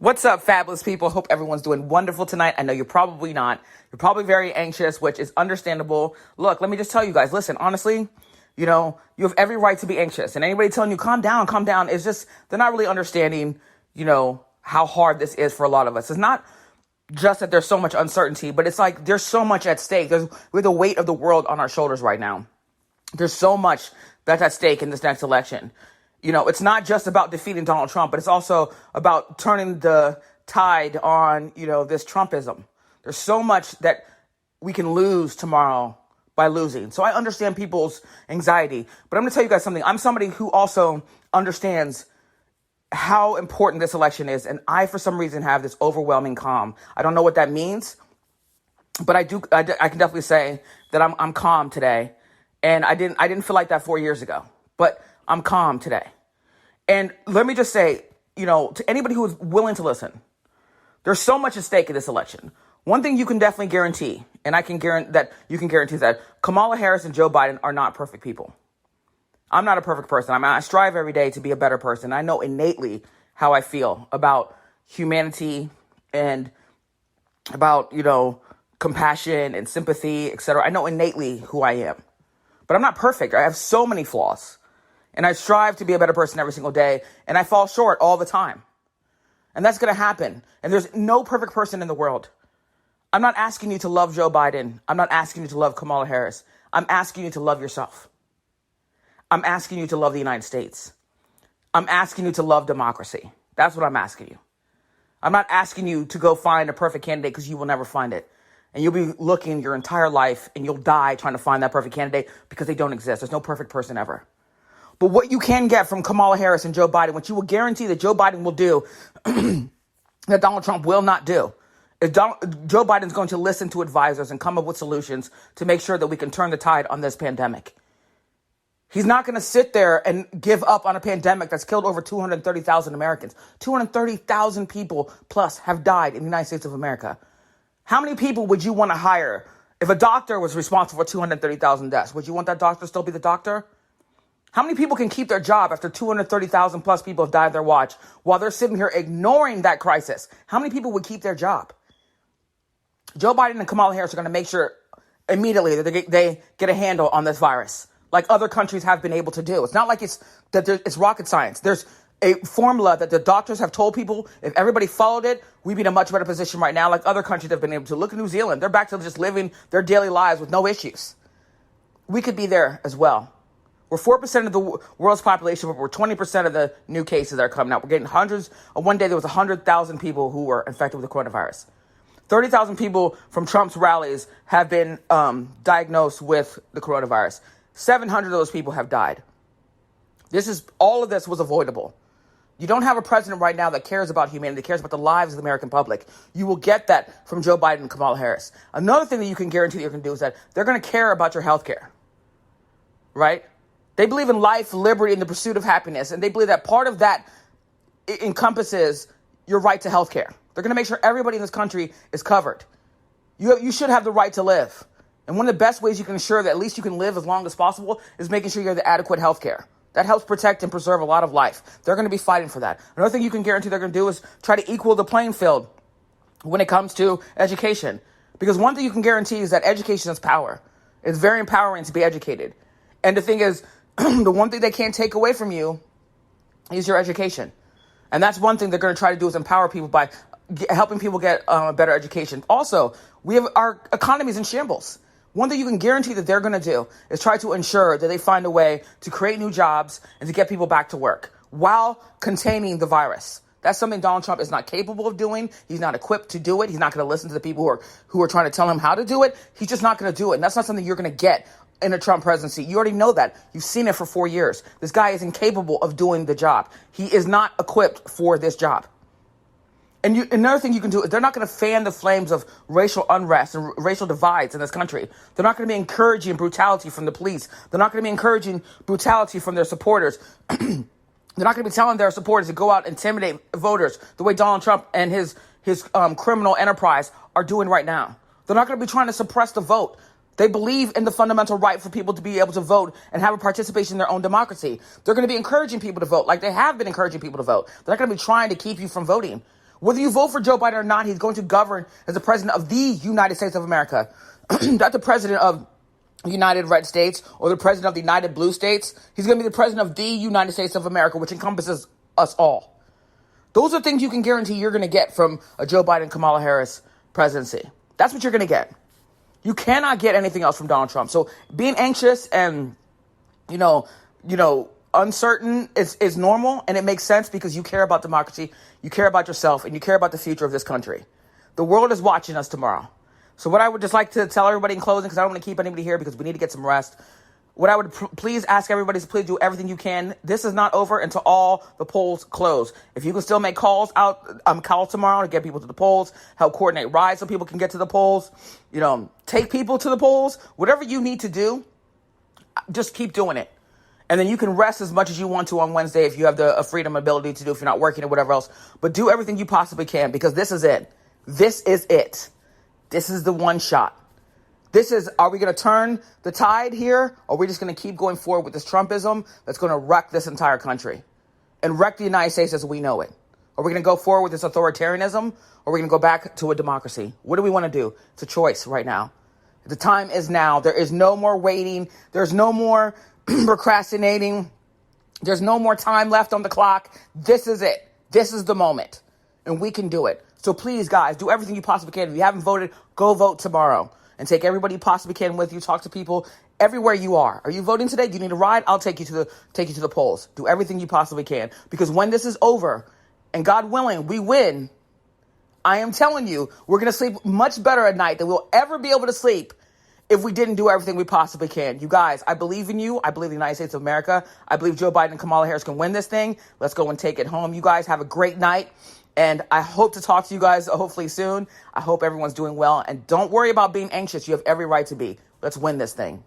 What's up, fabulous people? Hope everyone's doing wonderful tonight. I know you're probably not. You're probably very anxious, which is understandable. Look, let me just tell you guys, listen, honestly, you have every right to be anxious. And anybody telling you, calm down, is just, they're not really understanding, how hard this is for a lot of us. It's not just that there's so much uncertainty, but it's like there's so much at stake. We have the weight of the world on our shoulders right now. There's so much that's at stake in this next election. It's not just about defeating Donald Trump, but it's also about turning the tide on, this Trumpism. There's so much that we can lose tomorrow by losing. So I understand people's anxiety, but I'm going to tell you guys something. I'm somebody who also understands how important this election is. And I, for some reason, have this overwhelming calm. I don't know what that means, but I can definitely say that I'm calm today. And I didn't feel like that 4 years ago, but I'm calm today. And let me just say, to anybody who is willing to listen, there's so much at stake in this election. One thing you can definitely guarantee, and I can guarantee that Kamala Harris and Joe Biden are not perfect people. I'm not a perfect person. I strive every day to be a better person. I know innately how I feel about humanity and about, compassion and sympathy, etc. I know innately who I am. But I'm not perfect. I have so many flaws. And I strive to be a better person every single day. And I fall short all the time. And that's going to happen. And there's no perfect person in the world. I'm not asking you to love Joe Biden. I'm not asking you to love Kamala Harris. I'm asking you to love yourself. I'm asking you to love the United States. I'm asking you to love democracy. That's what I'm asking you. I'm not asking you to go find a perfect candidate because you will never find it. And you'll be looking your entire life and you'll die trying to find that perfect candidate because they don't exist. There's no perfect person ever. But what you can get from Kamala Harris and Joe Biden, what you will guarantee that Joe Biden will do, that Donald Trump will not do, is Joe Biden's going to listen to advisors and come up with solutions to make sure that we can turn the tide on this pandemic. He's not going to sit there and give up on a pandemic that's killed over 230,000 Americans. 230,000 people plus have died in the United States of America. How many people would you want to hire? If a doctor was responsible for 230,000 deaths, would you want that doctor to still be the doctor? How many people can keep their job after 230,000 plus people have died on their watch while they're sitting here ignoring that crisis? How many people would keep their job? Joe Biden and Kamala Harris are going to make sure immediately that they get a handle on this virus, like other countries have been able to do. It's not like it's rocket science. There's a formula that the doctors have told people, if everybody followed it, we'd be in a much better position right now, like other countries have been able to. Look at New Zealand. They're back to just living their daily lives with no issues. We could be there as well. We're 4% of the world's population, but we're 20% of the new cases that are coming out. We're getting hundreds. One day there was 100,000 people who were infected with the coronavirus. 30,000 people from Trump's rallies have been diagnosed with the coronavirus. 700 of those people have died. All of this was avoidable. You don't have a president right now that cares about humanity, cares about the lives of the American public. You will get that from Joe Biden and Kamala Harris. Another thing that you can guarantee that you're going to do is that they're going to care about your health care, right? They believe in life, liberty, and the pursuit of happiness, and they believe that part of that encompasses your right to health care. They're going to make sure everybody in this country is covered. You should have the right to live. And one of the best ways you can ensure that at least you can live as long as possible is making sure you have the adequate health care. That helps protect and preserve a lot of life. They're going to be fighting for that. Another thing you can guarantee they're going to do is try to equal the playing field when it comes to education. Because one thing you can guarantee is that education is power. It's very empowering to be educated. And the thing is, the one thing they can't take away from you is your education. And that's one thing they're going to try to do is empower people by helping people get a better education. Also, our economy is in shambles. One thing you can guarantee that they're going to do is try to ensure that they find a way to create new jobs and to get people back to work while containing the virus. That's something Donald Trump is not capable of doing. He's not equipped to do it. He's not going to listen to the people who are trying to tell him how to do it. He's just not going to do it. And that's not something you're going to get in a Trump presidency. You already know that. You've seen it for 4 years. This guy is incapable of doing the job. He is not equipped for this job. And another thing you can do is they're not going to fan the flames of racial unrest and racial divides in this country. They're not going to be encouraging brutality from the police. They're not going to be encouraging brutality from their supporters. They're not going to be telling their supporters to go out and intimidate voters the way Donald Trump and his criminal enterprise are doing right now. They're not going to be trying to suppress the vote. They believe in the fundamental right for people to be able to vote and have a participation in their own democracy. They're going to be encouraging people to vote like they have been encouraging people to vote. They're not going to be trying to keep you from voting. Whether you vote for Joe Biden or not, he's going to govern as the president of the United States of America. Not the president of the United Red States or the president of the United Blue States. He's going to be the president of the United States of America, which encompasses us all. Those are things you can guarantee you're going to get from a Joe Biden, Kamala Harris presidency. That's what you're going to get. You cannot get anything else from Donald Trump. So being anxious and, uncertain is normal, and it makes sense because you care about democracy, you care about yourself, and you care about the future of this country. The world is watching us tomorrow. So what I would just like to tell everybody in closing, because I don't want to keep anybody here because we need to get some rest, what I would please ask everybody is please do everything you can. This is not over until all the polls close. If you can still make calls tomorrow to get people to the polls, help coordinate rides so people can get to the polls, take people to the polls, whatever you need to do, just keep doing it. And then you can rest as much as you want to on Wednesday if you have the freedom ability to do, if you're not working or whatever else. But do everything you possibly can because this is it. This is it. This is the one shot. Are we going to turn the tide here? Or are we just going to keep going forward with this Trumpism that's going to wreck this entire country and wreck the United States as we know it? Are we going to go forward with this authoritarianism or are we going to go back to a democracy? What do we want to do? It's a choice right now. The time is now. There is no more waiting. There's no more procrastinating. There's no more time left on the clock. This is it. This is the moment. And we can do it. So please, guys, do everything you possibly can. If you haven't voted, go vote tomorrow. And take everybody you possibly can with you. Talk to people everywhere you are. Are you voting today? Do you need a ride? I'll take you to the polls. Do everything you possibly can. Because when this is over, and God willing, we win, I am telling you, we're going to sleep much better at night than we'll ever be able to sleep if we didn't do everything we possibly can. You guys, I believe in you. I believe in the United States of America. I believe Joe Biden and Kamala Harris can win this thing. Let's go and take it home. You guys have a great night. And I hope to talk to you guys hopefully soon. I hope everyone's doing well. And don't worry about being anxious. You have every right to be. Let's win this thing.